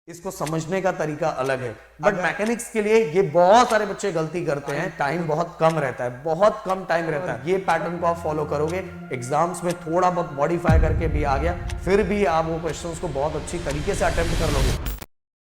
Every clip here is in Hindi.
इसको समझने का तरीका अलग है। बट मैकेनिक्स के लिए ये बहुत सारे बच्चे गलती करते हैं, टाइम बहुत कम रहता है, बहुत कम टाइम रहता है। ये पैटर्न को आप फॉलो करोगे, एग्जाम्स में थोड़ा बहुत मॉडिफाई करके भी आ गया, फिर भी आप वो क्वेश्चंस को बहुत अच्छी तरीके से अटेम्प्ट कर लोगे।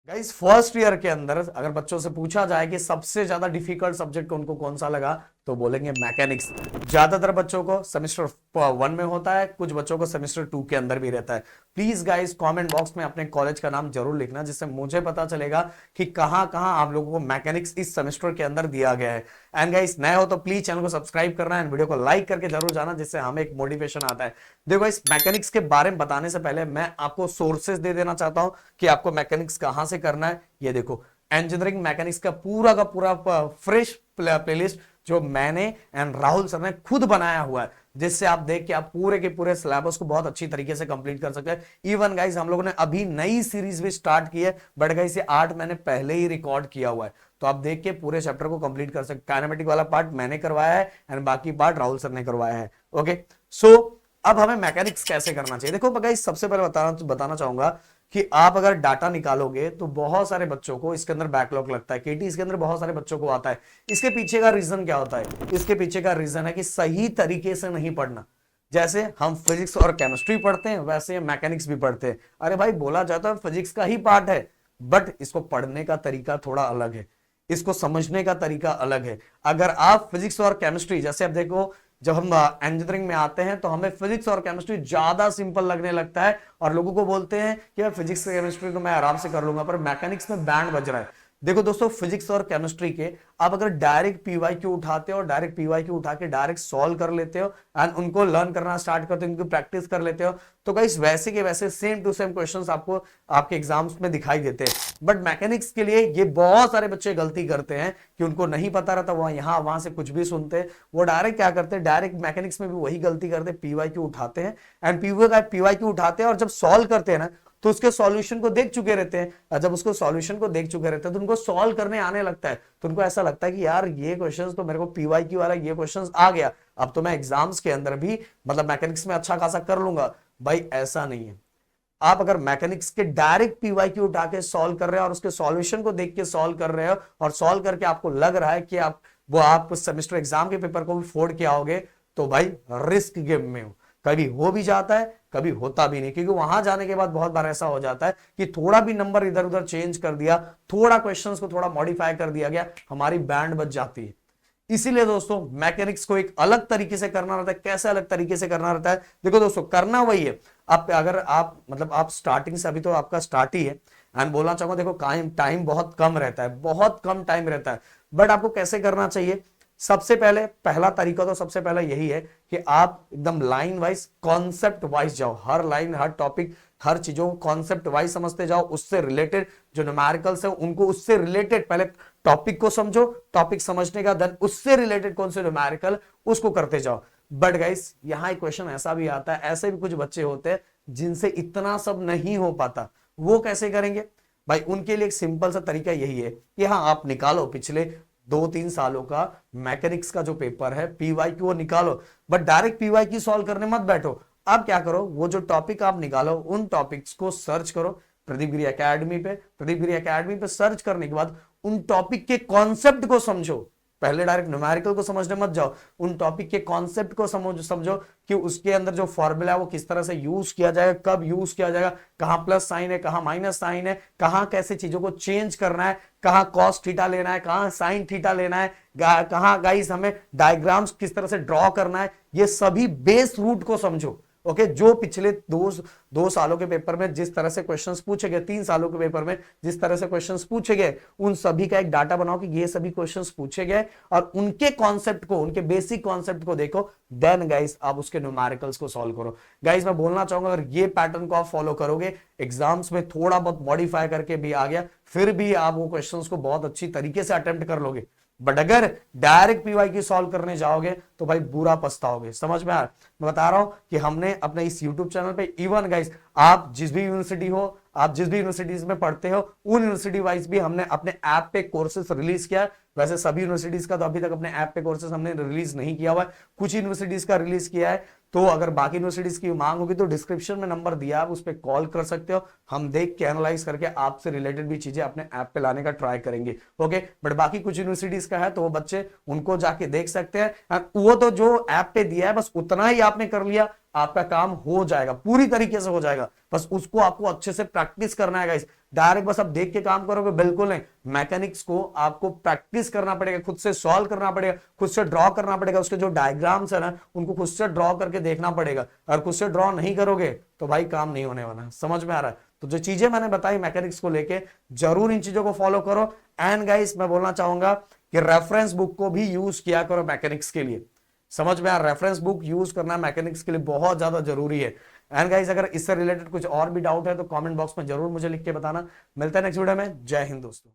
गाइस फर्स्ट ईयर के अंदर अगर बच्चों से पूछा जाए कि सबसे ज्यादा डिफिकल्ट सब्जेक्ट उनको कौन सा लगा, तो बोलेंगे मैकेनिक्स। ज्यादातर बच्चों को सेमेस्टर 1 में होता है, कुछ बच्चों को सेमेस्टर 2 के अंदर भी रहता है। प्लीज गाइस कमेंट बॉक्स में अपने कॉलेज का नाम जरूर लिखना, जिससे मुझे पता चलेगा कि कहां कहां आप लोगों को मैकेनिक्स इस सेमेस्टर के अंदर दिया गया है। एंड गाइस नए हो तो प्लीज चैनल को सब्सक्राइब करना एंड वीडियो को लाइक करके जरूर जाना, जिससे हमें एक मोटिवेशन आता है। देखो गाइस मैकेनिक्स के बारे में बताने से पहले मैं आपको सोर्सेज दे देना चाहता हूं कि आपको मैकेनिक्स कहां से करना है। ये देखो इंजीनियरिंग मैकेनिक्स का पूरा फ्रेश प्लेलिस्ट जो मैंने एंड राहुल सर ने खुद बनाया हुआ है, जिससे आप देख के आप पूरे के पूरे सिलेबस को बहुत अच्छी तरीके से कंप्लीट कर सकते हैं। इवन गाइस हम लोगों ने अभी नई सीरीज भी स्टार्ट की है, बट गाइस ये 8 मैंने पहले ही रिकॉर्ड किया हुआ है, तो आप देख के पूरे चैप्टर को कंप्लीट कर सकते। काइनेमेटिक वाला पार्ट मैंने करवाया है एंड बाकी पार्ट राहुल सर ने करवाया है। ओके सो अब हमें मैकेनिक्स कैसे करना चाहिए। देखो गाइस सबसे पहले बताना चाहूंगा कि आप अगर डाटा निकालोगे तो बहुत सारे बच्चों को इसके अंदर बैकलॉग लगता है, केटी इसके अंदर बहुत सारे बच्चों को आता है। इसके पीछे का रीजन क्या होता है? इसके पीछे का रीजन है कि सही तरीके से नहीं पढ़ना। जैसे हम फिजिक्स और केमिस्ट्री पढ़ते हैं, वैसे मैकेनिक्स भी पढ़ते हैं। अरे भाई बोला जाता है फिजिक्स का ही पार्ट है, बट इसको पढ़ने का तरीका थोड़ा अलग है, इसको समझने का तरीका अलग है। अगर आप फिजिक्स और केमिस्ट्री, जैसे अब देखो जब हम इंजीनियरिंग में आते हैं तो हमें फिजिक्स और केमिस्ट्री ज्यादा सिंपल लगने लगता है और लोगों को बोलते हैं कि फिजिक्स केमिस्ट्री तो मैं आराम से कर लूंगा, पर मैकेनिक्स में बैंड बज रहा है। देखो दोस्तों फिजिक्स और केमिस्ट्री के आप अगर डायरेक्ट पीवाईक्यू उठाते हो, डायरेक्ट पीवाईक्यू उठा के डायरेक्ट सॉल्व कर लेते हो एंड उनको लर्न करना स्टार्ट करते हो, उनको प्रैक्टिस कर लेते हो, तो गाइस वैसे के वैसे सेम टू सेम क्वेश्चंस आपको आपके एग्जाम्स में दिखाई देते हैं। बट मैकेनिक्स के लिए ये बहुत सारे बच्चे गलती करते हैं कि उनको नहीं पता रहता, वहां यहां वहां से कुछ भी सुनते हैं, वो डायरेक्ट क्या करते हैं, डायरेक्ट मैकेनिक्स में भी वही गलती करते हैं, पीवाईक्यू उठाते हैं एंड पीवाईक्यू उठाते हैं और जब सॉल्व करते हैं ना तो उसके सॉल्यूशन को देख चुके रहते हैं। जब उसको सॉल्यूशन को देख चुके रहते हैं तो उनको सॉल्व करने आने लगता है, तो उनको ऐसा लगता है कि यार ये क्वेश्चंस तो मेरे को पीवाईक्यू वाला ये क्वेश्चंस आ गया, अब तो मैं एग्जाम्स के अंदर भी मतलब मैकेनिक्स में अच्छा खासा कर लूंगा। भाई ऐसा नहीं है। आप अगर मैकेनिक्स के डायरेक्ट पीवाईक्यू उठा के सॉल्व कर रहे हो और उसके सॉल्यूशन को देख के सॉल्व कर रहे हो और सॉल्व करके आपको लग रहा है कि आप सेमेस्टर एग्जाम के पेपर को भी फोड़ के आओगे, तो भाई रिस्क गेम में हो। कभी हो भी जाता है, कभी होता भी नहीं, क्योंकि वहां जाने के बाद बहुत बार ऐसा हो जाता है कि थोड़ा भी नंबर इधर उधर चेंज कर दिया, थोड़ा क्वेश्चंस को थोड़ा मॉडिफाई कर दिया गया, हमारी बैंड बच जाती है। इसीलिए दोस्तों मैकेनिक्स को एक अलग तरीके से करना रहता है। कैसे अलग तरीके से करना रहता है? देखो दोस्तों करना वही है। आप अगर आप मतलब आप स्टार्टिंग से, अभी तो आपका स्टार्ट ही है एंड बोलना चाहूंगा देखो टाइम बहुत कम रहता है, बहुत कम टाइम रहता है, बट आपको कैसे करना चाहिए? सबसे पहले पहला तरीका तो सबसे पहला यही है कि आप एकदम लाइन वाइज कॉन्सेप्ट वाइज जाओ, हर लाइन हर टॉपिक हर चीजों को कॉन्सेप्ट वाइज समझते जाओ, उससे रिलेटेड जो न्यूमेरिकल्स है उनको उससे रिलेटेड पहले टॉपिक को समझो, टॉपिक समझने का देन उससे रिलेटेड कौन से न्यूमेरिकल उसको करते जाओ। बट गाइस यहां एक क्वेश्चन ऐसा भी आता है, ऐसे भी कुछ बच्चे होते हैं जिनसे इतना सब नहीं हो पाता, वो कैसे करेंगे? भाई उनके लिए एक सिंपल सा तरीका यही है कि हाँ आप निकालो पिछले 2-3 सालों का मैकेनिक्स का जो पेपर है पीवाईक्यू वो निकालो, बट डायरेक्ट पीवाईक्यू सॉल्व करने मत बैठो। आप क्या करो, वो जो टॉपिक आप निकालो उन टॉपिक्स को सर्च करो प्रदीप गिरी एकेडमी पे। प्रदीप गिरी एकेडमी पे सर्च करने के बाद उन टॉपिक के कॉन्सेप्ट को समझो। पहले डायरेक्ट न्यूमेरिकल को समझने मत जाओ, उन टॉपिक के कॉन्सेप्ट को समझो कि उसके अंदर जो फॉर्मूला है वो किस तरह से यूज किया जाएगा, कब यूज किया जाएगा, कहां प्लस साइन है, कहां माइनस साइन है, कहां कैसे चीजों को चेंज करना है, कहां कॉस थीटा लेना है, कहां साइन थीटा लेना है, कहां गाइस हमें डायग्राम्स किस तरह से ड्रॉ करना है, ये सभी बेस रूट को समझो। ओके जो पिछले दो सालों के पेपर में जिस तरह से क्वेश्चंस पूछे गए, 3 सालों के पेपर में जिस तरह से क्वेश्चंस पूछे गए, उन सभी का एक डाटा बनाओ कि ये सभी क्वेश्चंस पूछे गए और उनके कॉन्सेप्ट को, उनके बेसिक कॉन्सेप्ट को देखो, देन गाइस आप उसके न्यूमेरिकल्स को सॉल्व करो। गाइस मैं बोलना चाहूंगा अगर ये पैटर्न को आप फॉलो करोगे, एग्जाम्स में थोड़ा बहुत मॉडिफाई करके भी आ गया, फिर भी आप वो क्वेश्चंस को बहुत अच्छी तरीके से अटेम्प्ट कर लोगे। बट अगर डायरेक्ट पीवाईक्यू सॉल्व करने जाओगे तो भाई बुरा पछताओगे। समझ में आ रहा? मैं बता रहा हूं कि हमने अपने इस YouTube चैनल पे इवन गाइस आप जिस भी यूनिवर्सिटी हो, आप जिस भी यूनिवर्सिटीज में पढ़ते हो, उन यूनिवर्सिटी वाइज भी हमने अपने ऐप पे कोर्सेज रिलीज किया है। वैसे सभी यूनिवर्सिटीज का तो अभी तक अपने ऐप पे कोर्सेज हमने रिलीज नहीं किया हुआ है, कुछ यूनिवर्सिटीज का रिलीज किया है। तो अगर बाकी यूनिवर्सिटीज की मांग होगी तो डिस्क्रिप्शन में नंबर दिया, आप उस पर कॉल कर सकते हो, हम देख के एनालाइज करके आपसे रिलेटेड भी चीजें अपने ऐप पे लाने का ट्राई करेंगे। ओके, बट बाकी कुछ यूनिवर्सिटीज का है तो वो बच्चे उनको जाके देख सकते हैं। वो तो जो ऐप पे दिया है बस उतना ही आपने कर लिया, आपका काम हो जाएगा, पूरी तरीके से हो जाएगा। बस उसको आपको अच्छे से प्रैक्टिस करना है गाइस। डायरेक्ट बस आप देख के काम करोगे बिल्कुल नहीं, मैकेनिक्स को आपको प्रैक्टिस करना पड़ेगा, खुद से सॉल्व करना पड़ेगा, खुद से ड्रॉ करना पड़ेगा, उसके जो डायग्राम्स है ना उनको खुद से ड्रॉ करके देखना पड़ेगा। अगर खुद से ड्रॉ नहीं करोगे तो भाई काम नहीं होने वाला। समझ में आ रहा है? तो जो चीजें मैंने बताई मैकेनिक्स को लेके, जरूर इन चीजों को फॉलो करो। एंड गाइस मैं बोलना चाहूंगा कि रेफरेंस बुक को भी यूज किया करो मैकेनिक्स के लिए। समझ में आ, रेफरेंस बुक यूज करना मैकेनिक्स के लिए बहुत ज्यादा जरूरी है। एंड गाइस अगर इससे रिलेटेड कुछ और भी डाउट है तो कमेंट बॉक्स में जरूर मुझे लिख के बताना। मिलता है नेक्स्ट वीडियो में। जय हिंद दोस्तों।